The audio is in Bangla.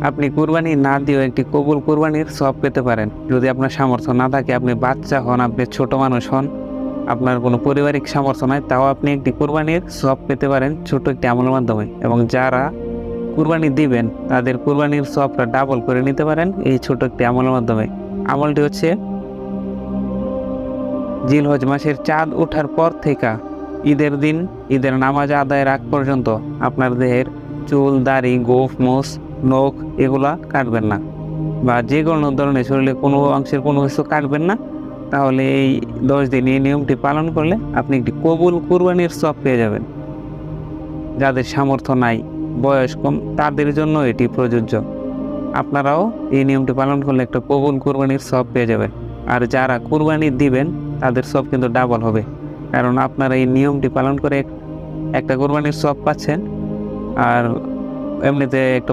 আপনি কুরবানি না দিয়েও একটি কবুল কুরবানির সওয়াব পেতে পারেন। যদি আপনার সামর্থ্য না থাকে, আপনি বাচ্চা হন, আপনি ছোট মানুষ হন, আপনার কোনো পারিবারিক সামর্থ্য নাই, তাও আপনি একটি কুরবানির সওয়াব পেতে পারেন ছোট একটি আমলের মাধ্যমে। এবং যারা কুরবানি দিবেন তাদের কুরবানির সওয়াবটা ডাবল করে নিতে পারেন এই ছোট একটি আমলের মাধ্যমে। আমলটি হচ্ছে জিলহজ মাসের চাঁদ ওঠার পর থেকে ঈদের দিন, ঈদের নামাজ আদায়ের আগ পর্যন্ত আপনার দেহের চুল, দাড়ি, গোঁফ, মোষ, নখ এগুলা কাটবেন না, বা যে কোনো ধরনের শরীরে কোনো অংশের কোনো কিছু কাটবেন না। তাহলে এই 10 দিন এই নিয়মটি পালন করলে আপনি একটি কবুল কুরবানির সওয়াব পেয়ে যাবেন। যাদের সামর্থ্য নাই, বয়স কম, তাদের জন্য এটি প্রযোজ্য। আপনারাও এই নিয়মটি পালন করলে একটা কবুল কুরবানির সওয়াব পেয়ে যাবেন। আর যারা কুরবানি দিবেন তাদের সওয়াব কিন্তু ডাবল হবে, কারণ আপনারা এই নিয়মটি পালন করে একটা কুরবানির সওয়াব পাচ্ছেন। আর এমনিতে একটা